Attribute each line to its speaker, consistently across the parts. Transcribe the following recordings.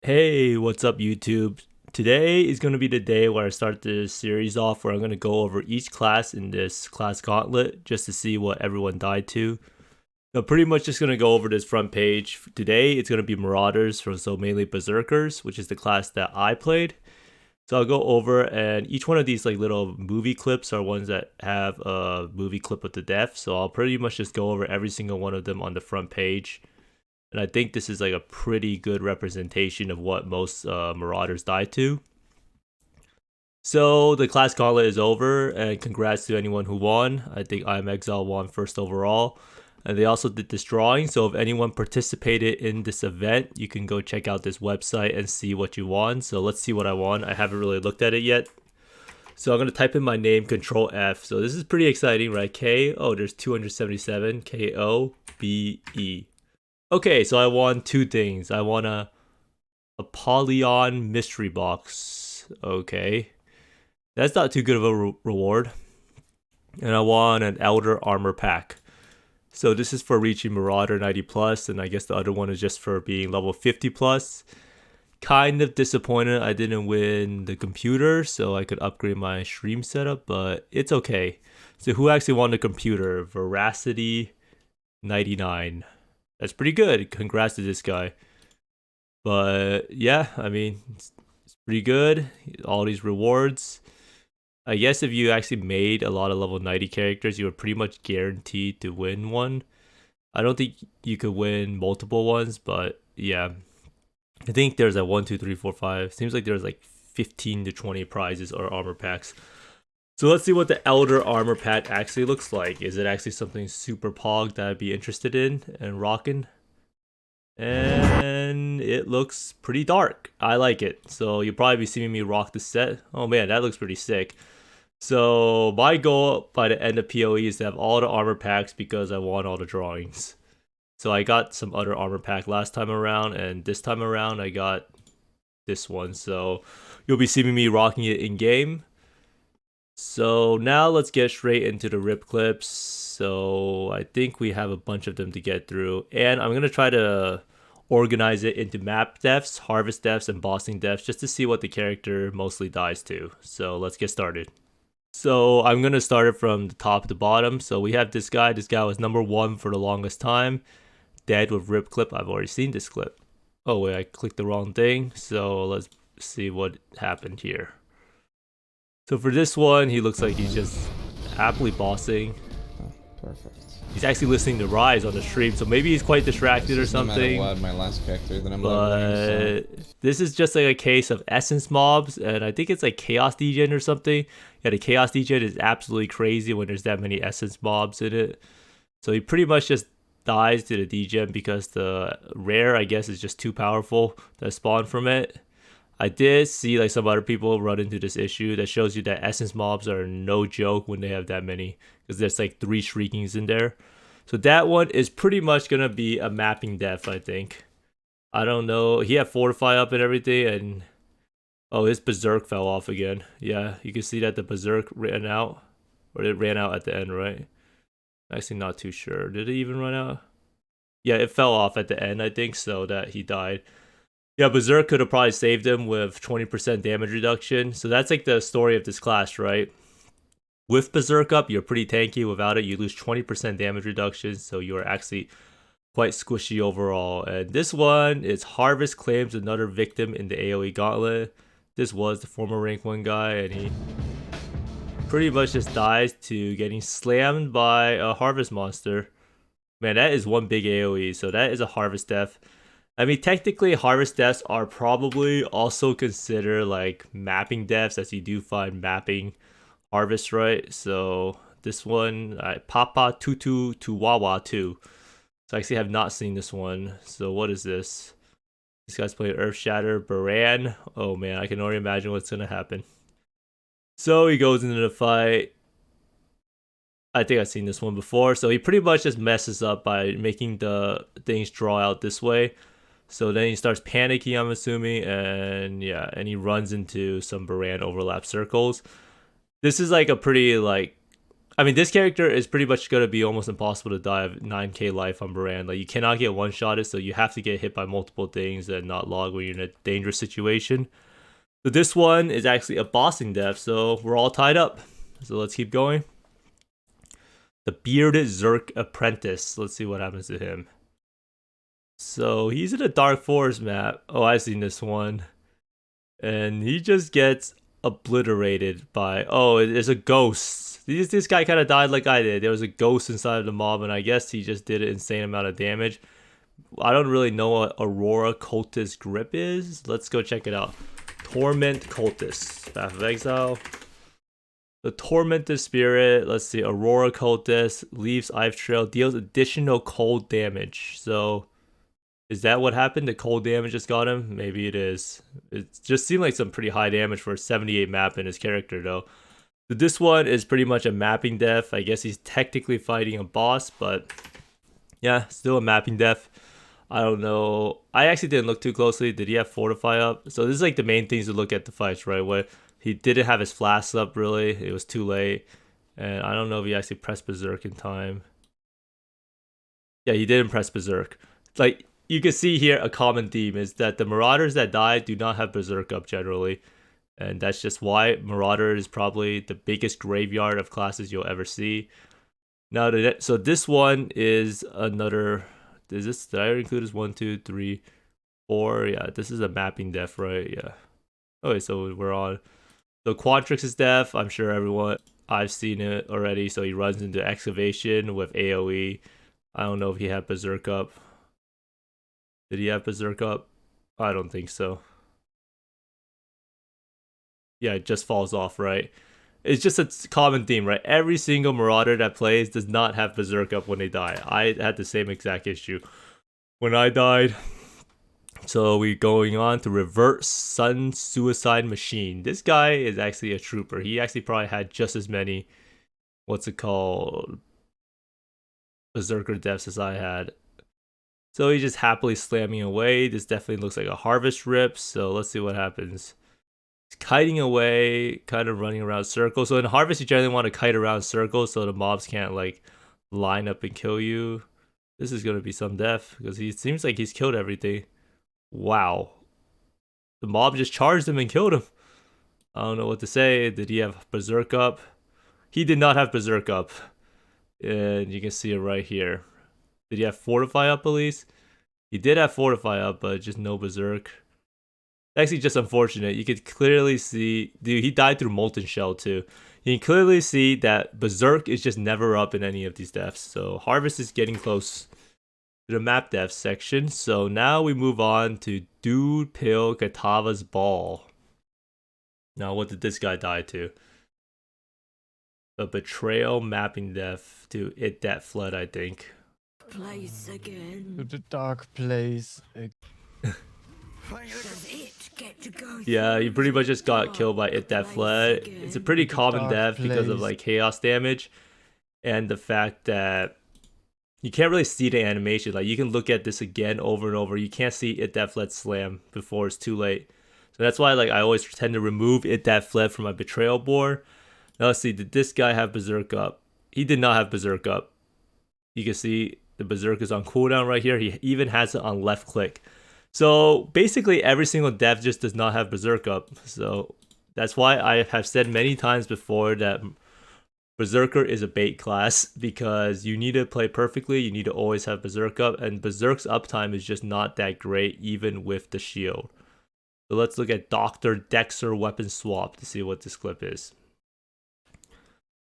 Speaker 1: Hey, what's up, YouTube? Today is going to be the day where I start this series off where I'm going to go over each class in this class Gauntlet just to see what everyone died to. I'm pretty much just going to go over this front page. Today, it's going to be Marauders, so mainly Berserkers, which is the class that I played. So I'll go over, and each one of these like little movie clips are ones that have a movie clip of the death. So I'll pretty much just go over every single one of them on the front page. And I think this is like a pretty good representation of what most Marauders die to. So the class gauntlet is over, and congrats to anyone who won. I think I Am Exile won first overall. And they also did this drawing, so if anyone participated in this event, you can go check out this website and see what you won. So let's see what I won. I haven't really looked at it yet. So I'm going to type in my name, Control F. So this is pretty exciting, right? There's 277, Kobe. Okay, so I won two things. I won a Apollyon mystery box. Okay. That's not too good of a reward. And I won an Elder armor pack. So this is for reaching Marauder 90 plus, and I guess the other one is just for being level 50 plus. Kind of disappointed I didn't win the computer, so I could upgrade my stream setup, but it's okay. So who actually won the computer? Veracity 99. That's pretty good. Congrats to this guy. But yeah, I mean, it's pretty good. All these rewards. I guess if you actually made a lot of level 90 characters, you were pretty much guaranteed to win one. I don't think you could win multiple ones, but yeah. I think there's like 1, 2, 3, 4, 5. Seems like there's like 15 to 20 prizes or armor packs. So let's see what the Elder armor pack actually looks like. Is it actually something super pog that I'd be interested in and rocking? And it looks pretty dark. I like it. So you'll probably be seeing me rock the set. Oh man, that looks pretty sick. So my goal by the end of PoE is to have all the armor packs because I want all the drawings. So I got some other armor pack last time around, and this time around I got this one. So you'll be seeing me rocking it in game. So now let's get straight into the rip clips. So I think we have a bunch of them to get through, and I'm gonna try to organize it into map deaths, harvest deaths, and bossing deaths just to see what the character mostly dies to. So let's get started. So I'm gonna start it from the top to bottom. So we have this guy. This guy was number 1 for the longest time. Dead with rip clip. I've already seen this clip. Oh wait, I clicked the wrong thing. So let's see what happened here. So for this one, he looks like he's just happily bossing.
Speaker 2: Oh, perfect.
Speaker 1: He's actually listening to Rise on the stream, so maybe he's quite distracted or something.
Speaker 2: No matter what, my last character that I'm
Speaker 1: leveling,
Speaker 2: so.
Speaker 1: This is just like a case of essence mobs, and I think it's like Chaos Degen or something. Yeah, the Chaos Degen is absolutely crazy when there's that many essence mobs in it. So he pretty much just dies to the Degen because the rare, I guess, is just too powerful to spawn from it. I did see like some other people run into this issue that shows you that essence mobs are no joke when they have that many, because there's like 3 shriekings in there. So that one is pretty much gonna be a mapping death, I think. I don't know. He had fortify up and everything, and oh, his berserk fell off again. Yeah, you can see that the berserk ran out, or it ran out at the end, right? Actually, not too sure. Did it even run out? Yeah, it fell off at the end, I think, so that he died. Yeah, Berserk could have probably saved him with 20% damage reduction. So that's like the story of this class, right? With Berserk up, you're pretty tanky. Without it, you lose 20% damage reduction. So you're actually quite squishy overall. And this one is Harvest claims another victim in the AoE Gauntlet. This was the former rank 1 guy, and he pretty much just dies to getting slammed by a Harvest monster. Man, that is one big AoE. So that is a Harvest death. I mean, technically, harvest deaths are probably also considered like mapping deaths, as you do find mapping harvest, right? So this one, Papa Tutu to Wawa 2. So I actually have not seen this one. So what is this? This guy's playing Earth Shatter, Baran. Oh man, I can already imagine what's gonna happen. So he goes into the fight. I think I've seen this one before. So he pretty much just messes up by making the things draw out this way. So then he starts panicking, I'm assuming, and yeah, and he runs into some Baran overlap circles. This is like a pretty like I mean, this character is pretty much going to be almost impossible to die of 9k life on Baran. Like, you cannot get one-shotted, so you have to get hit by multiple things and not log when you're in a dangerous situation. So this one is actually a bossing death, so we're all tied up. So let's keep going. The Bearded Zerk Apprentice. Let's see what happens to him. So he's in a Dark Forest map. Oh, I've seen this one. And he just gets obliterated by... Oh, there's a ghost. This guy kind of died like I did. There was a ghost inside of the mob, and I guess he just did an insane amount of damage. I don't really know what Aurora Cultist Grip is. Let's go check it out. Torment Cultist. Path of Exile. The Tormented Spirit. Let's see. Aurora Cultist. Leaves Ice Trail. Deals additional cold damage. So... is that what happened? The cold damage just got him? Maybe it is. It just seemed like some pretty high damage for a 78 map in his character, though. So this one is pretty much a mapping death. I guess he's technically fighting a boss, but yeah, still a mapping death. I don't know. I actually didn't look too closely. Did he have Fortify up? So this is like the main things to look at the fights, right? Where he didn't have his flasks up, really. It was too late. And I don't know if he actually pressed Berserk in time. Yeah, he didn't press Berserk. Like... you can see here a common theme is that the Marauders that die do not have Berserk up generally. And that's just why Marauder is probably the biggest graveyard of classes you'll ever see. Now, so this one is another... did I include this? 1, 2, 3, 4? Yeah, this is a mapping death, right? Yeah. Okay, so we're on. So Quantrix is death. I'm sure everyone... I've seen it already. So he runs into Excavation with AoE. I don't know if he had Berserk up. Did he have Berserk up? I don't think so. Yeah, it just falls off, right? It's just a common theme, right? Every single Marauder that plays does not have Berserk up when they die. I had the same exact issue when I died. So we're going on to Reverse Sun Suicide Machine. This guy is actually a trooper. He actually probably had just as many, what's it called, Berserker deaths as I had. So he's just happily slamming away. This definitely looks like a Harvest Rip. So let's see what happens. He's kiting away, kind of running around circles. So in Harvest, you generally want to kite around circles so the mobs can't like line up and kill you. This is going to be some death because he seems like he's killed everything. Wow. The mob just charged him and killed him. I don't know what to say. Did he have Berserk up? He did not have Berserk up. And you can see it right here. Did he have Fortify up at least? He did have Fortify up, but just no Berserk. Actually, just unfortunate. You could clearly see... dude, he died through Molten Shell too. You can clearly see that Berserk is just never up in any of these deaths. So Harvest is getting close to the map death section. So now we move on to Dude Pill Katava's Ball. Now, what did this guy die to? A Betrayal mapping death to It That Flood, I think.
Speaker 3: Place again.
Speaker 4: To the dark place.
Speaker 3: Does it get to go
Speaker 1: Yeah, you pretty much just got killed by It That Fled. It's a pretty common death because of like chaos damage and the fact that you can't really see the animation. Like you can look at this again over and over. You can't see It That Fled slam before it's too late. So that's why like I always tend to remove It That Fled from my Betrayal board. Now let's see, did this guy have Berserk up? He did not have Berserk up. You can see the Berserk is on cooldown right here. He even has it on left click. So basically every single dev just does not have Berserk up. So that's why I have said many times before that Berserker is a bait class because you need to play perfectly. You need to always have Berserk up, and Berserk's uptime is just not that great even with the shield. So let's look at Dr. Dexter Weapon Swap to see what this clip is.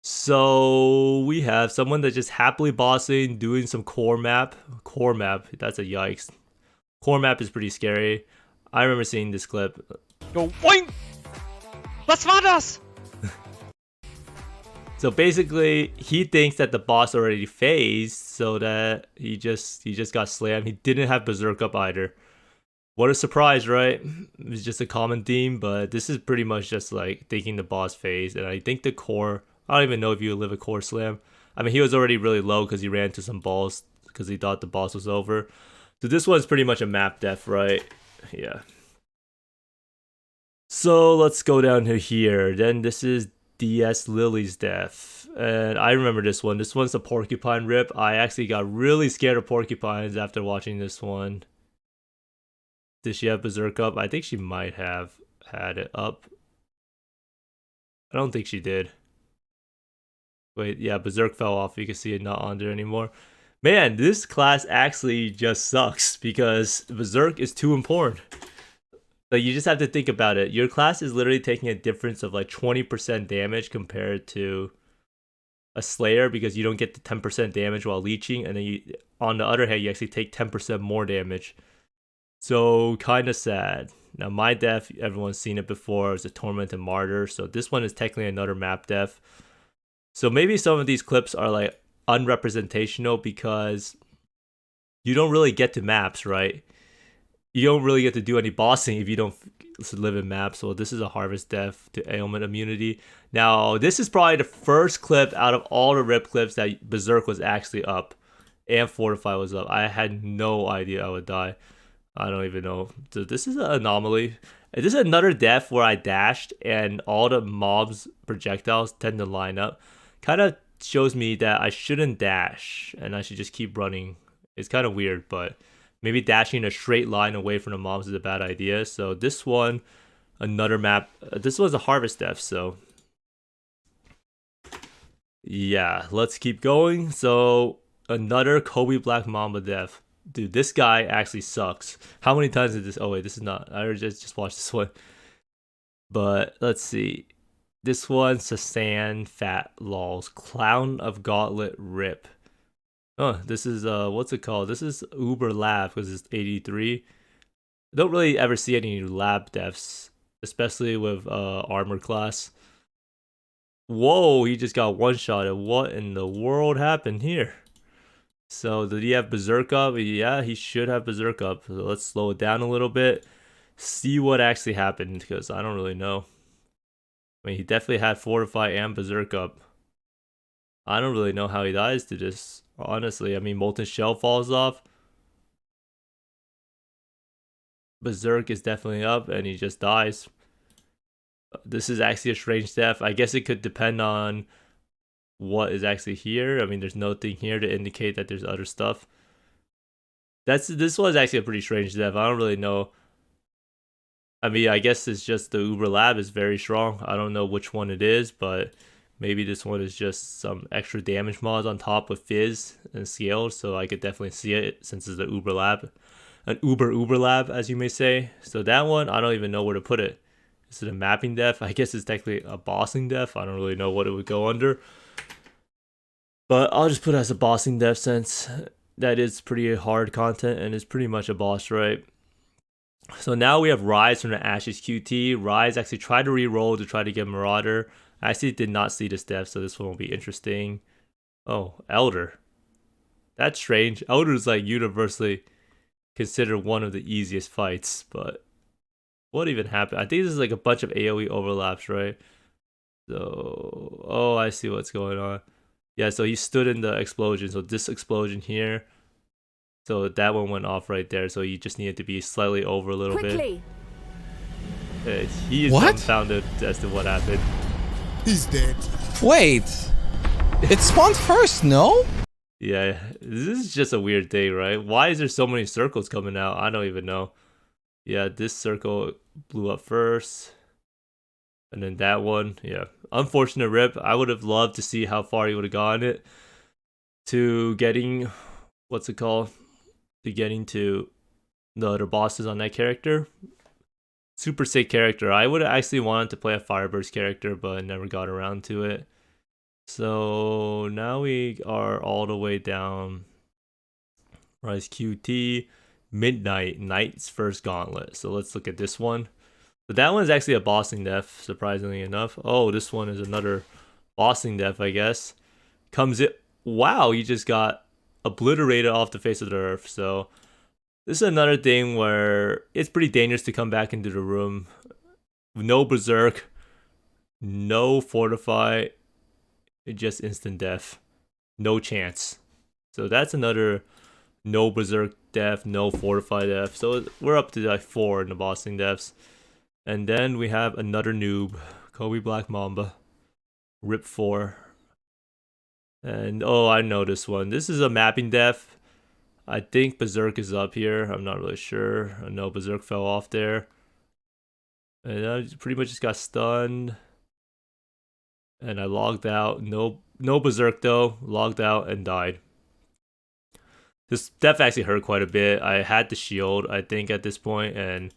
Speaker 1: So we have someone that's just happily bossing, doing some core map. Core map, that's a yikes. Core map is pretty scary. I remember seeing this clip.
Speaker 4: Yo, boing! Was war das?
Speaker 1: So basically, he thinks that the boss already phased, so that he just got slammed. He didn't have Berserk up either. What a surprise, right? It's just a common theme, but this is pretty much just like thinking the boss phased. And I think the core, I don't even know if you would live a core slam. I mean, he was already really low because he ran into some balls because he thought the boss was over. So this one's pretty much a map death, right? Yeah. So let's go down to here. Then this is DS Lily's death. And I remember this one. This one's a porcupine rip. I actually got really scared of porcupines after watching this one. Did she have Berserk up? I think she might have had it up. I don't think she did. Wait, yeah, Berserk fell off. You can see it not on there anymore. Man, this class actually just sucks because Berserk is too important. Like, you just have to think about it. Your class is literally taking a difference of like 20% damage compared to a Slayer because you don't get the 10% damage while leeching, and then you, on the other hand, you actually take 10% more damage. So kind of sad. Now my death, everyone's seen it before. It was a Tormented Martyr. So this one is technically another map death. So maybe some of these clips are like unrepresentational because you don't really get to maps, right? You don't really get to do any bossing if you don't live in maps. So this is a Harvest death to ailment immunity. Now this is probably the first clip out of all the rip clips that Berserk was actually up and Fortify was up. I had no idea I would die. I don't even know. So this is an anomaly. This is another death where I dashed and all the mobs projectiles tend to line up. Kind of shows me that I shouldn't dash and I should just keep running. It's kind of weird, but maybe dashing a straight line away from the mobs is a bad idea. So this one, another map. This was a Harvest death, so yeah, let's keep going. So another Kobe Black Mamba death. Dude, this guy actually sucks. How many times did this? Oh wait, this is not. I just watched this one. But let's see. This one, Sasan Fat Lols Clown of Gauntlet Rip. Oh, this is what's it called? This is Uber Lab because it's 83. I don't really ever see any lab deaths, especially with armor class. Whoa, he just got one shot. What in the world happened here? So did he have Berserk up? Yeah, he should have Berserk up. So let's slow it down a little bit. See what actually happened because I don't really know. I mean, he definitely had Fortify and Berserk up. I don't really know how he dies to this, honestly. I mean, Molten Shell falls off. Berserk is definitely up and he just dies. This is actually a strange death. I guess it could depend on what is actually here. I mean, there's nothing here to indicate that there's other stuff. This was actually a pretty strange death. I don't really know. I mean, I guess it's just the Uber Lab is very strong. I don't know which one it is, but maybe this one is just some extra damage mods on top with Fizz and Scaled, so I could definitely see it since it's the Uber Lab. An Uber Lab, as you may say. So that one, I don't even know where to put it. Is it a mapping death? I guess it's technically a bossing death. I don't really know what it would go under. But I'll just put it as a bossing death since that is pretty hard content and it's pretty much a boss, right? So now we have Rise from the Ashes QT. Rise actually tried to re-roll to try to get Marauder. I actually did not see this death, so this one will be interesting. Oh, Elder. That's strange. Elder is like universally considered one of the easiest fights, but what even happened? I think this is like a bunch of AoE overlaps, right? So, oh, I see what's going on. Yeah, so he stood in the explosion. So this explosion here. So that one went off right there. So he just needed to be slightly over a little bit. He is dumbfounded as to what happened.
Speaker 2: He's dead.
Speaker 5: Wait. It spawned first, no?
Speaker 1: Yeah, this is just a weird thing, right? Why is there so many circles coming out? I don't even know. Yeah, this circle blew up first. And then that one, yeah. Unfortunate rip. I would have loved to see how far he would have gotten it to getting, what's it called? To getting to the other bosses on that character. Super sick character. I would have actually wanted to play a Fireburst character, but never got around to it. So now we are all the way down. Rise QT, Midnight, Knight's first Gauntlet. So let's look at this one. But that one is actually a bossing death, surprisingly enough. Oh, this one is another bossing death, I guess. Comes it. Wow, you just got obliterated off the face of the earth. So this is another thing where it's pretty dangerous to come back into the room. No Berserk, no Fortify, just instant death. No chance. So that's another no Berserk death, no Fortify death. So we're up to like 4 in the bossing deaths. And then we have another noob, Kobe Black Mamba. Rip 4. And oh, I know this one. This is a mapping def. I think Berserk is up here. I'm not really sure. I know Berserk fell off there. And I pretty much just got stunned. And I logged out. No Berserk though. Logged out and died. This def actually hurt quite a bit. I had the shield, I think, at this point, and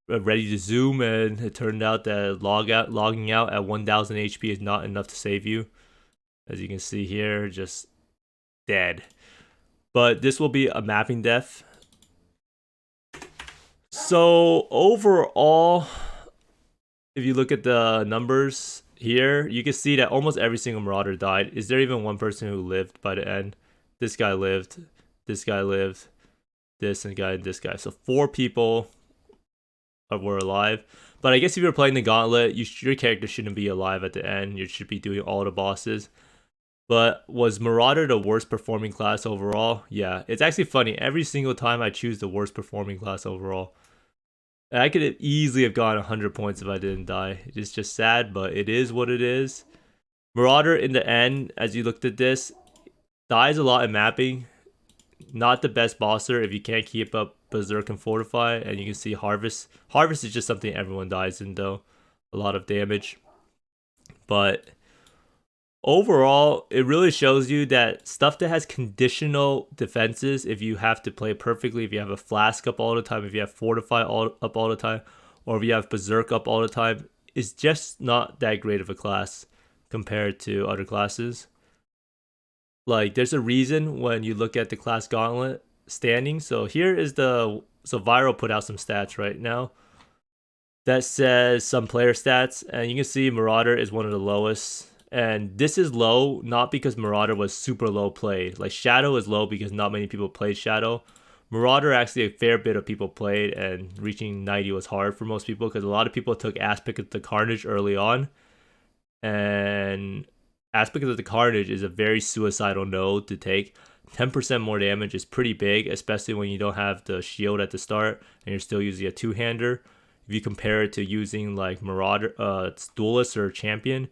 Speaker 1: ready to zoom, and it turned out that logging out at 1000 HP is not enough to save you. As you can see here, just dead. But this will be a mapping def. So overall, if you look at the numbers here, you can see that almost every single Marauder died. Is there even one person who lived by the end? This guy lived, this guy lived, this guy, and this guy. So 4 people were alive. But I guess if you're playing the Gauntlet, your character shouldn't be alive at the end. You should be doing all the bosses. But was Marauder the worst performing class overall? Yeah, it's actually funny. Every single time I choose the worst performing class overall. I could have easily have gotten 100 points if I didn't die. It's just sad, but it is what it is. Marauder in the end, as you looked at this, dies a lot in mapping. Not the best bosser if you can't keep up Berserk and Fortify. And you can see Harvest. Harvest is just something everyone dies in though. A lot of damage. But overall, it really shows you that stuff that has conditional defenses, if you have to play perfectly, if you have a Flask up all the time, if you have Fortify up all the time, or if you have Berserk up all the time, is just not that great of a class compared to other classes. Like, there's a reason when you look at the class Gauntlet standing. So here is so Viral put out some stats right now that says some player stats, and you can see Marauder is one of the lowest. And this is low not because Marauder was super low played. Like, Shadow is low because not many people played Shadow. Marauder, actually a fair bit of people played, and reaching 90 was hard for most people because a lot of people took Aspect of the Carnage early on. And Aspect of the Carnage is a very suicidal node to take. 10% more damage is pretty big, especially when you don't have the shield at the start and you're still using a two-hander. If you compare it to using like Marauder, Duelist or Champion,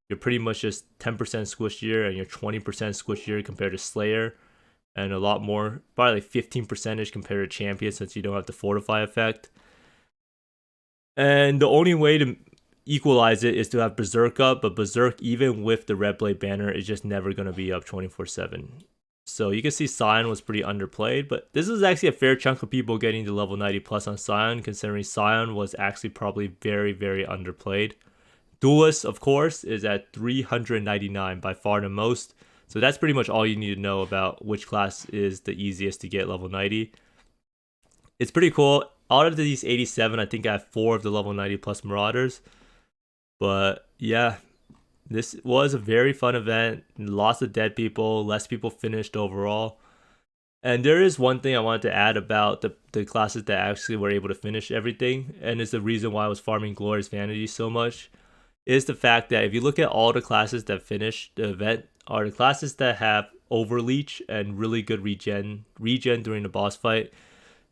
Speaker 1: you're pretty much just 10% squishier and you're 20% squishier compared to Slayer, and a lot more, probably like 15% compared to Champion since you don't have the Fortify effect. And the only way to equalize it is to have Berserk up, but Berserk, even with the Red Blade banner, is just never going to be up 24/7. So you can see Scion was pretty underplayed, but this is actually a fair chunk of people getting to level 90 plus on Scion, considering Scion was actually probably very, very underplayed. Duelist, of course, is at 399, by far the most. So that's pretty much all you need to know about which class is the easiest to get level 90. It's pretty cool. Out of these 87, I think I have 4 of the level 90 plus Marauders. But yeah, this was a very fun event. Lots of dead people, less people finished overall. And there is one thing I wanted to add about the classes that actually were able to finish everything, and it's the reason why I was farming Glorious Vanity so much, is the fact that if you look at all the classes that finished the event, are the classes that have Overleech and really good regen during the boss fight.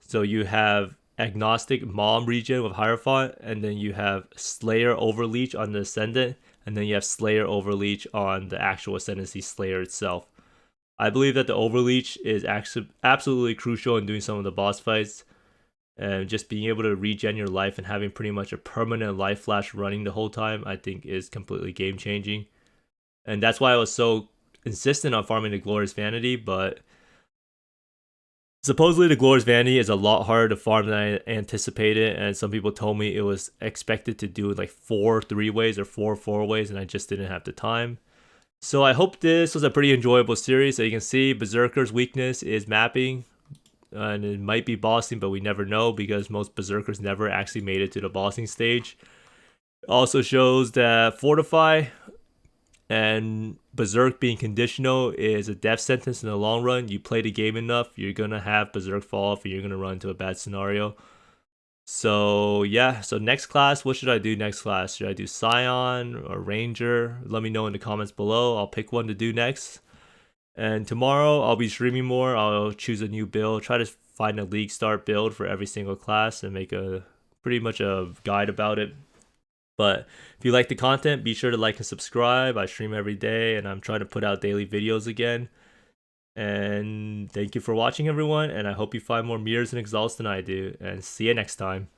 Speaker 1: So you have Agnostic Mom regen with Hierophant, and then you have Slayer Overleech on the Ascendant, and then you have Slayer Overleech on the actual Ascendancy Slayer itself. I believe that the Overleech is actually absolutely crucial in doing some of the boss fights, and just being able to regen your life and having pretty much a permanent life flash running the whole time, I think is completely game changing. And that's why I was so insistent on farming the Glorious Vanity, but supposedly the Glorious Vanity is a lot harder to farm than I anticipated, and some people told me it was expected to do like 4 3-ways or 4 4-ways, and I just didn't have the time. So I hope this was a pretty enjoyable series. So you can see Berserker's weakness is mapping, and it might be bossing, but we never know because most Berserkers never actually made it to the bossing stage. It also shows that Fortify and Berserk being conditional is a death sentence in the long run. You play the game enough, you're going to have Berserk fall off and you're going to run into a bad scenario. So yeah, so next class, what should I do next class? Should I do Scion or Ranger? Let me know in the comments below. I'll pick one to do next. And tomorrow I'll be streaming more. I'll choose a new build, try to find a league start build for every single class and make a pretty much a guide about it. But if you like the content, be sure to like and subscribe. I stream every day and I'm trying to put out daily videos again. And thank you for watching, everyone, and I hope you find more mirrors and exalts than I do, and see you next time.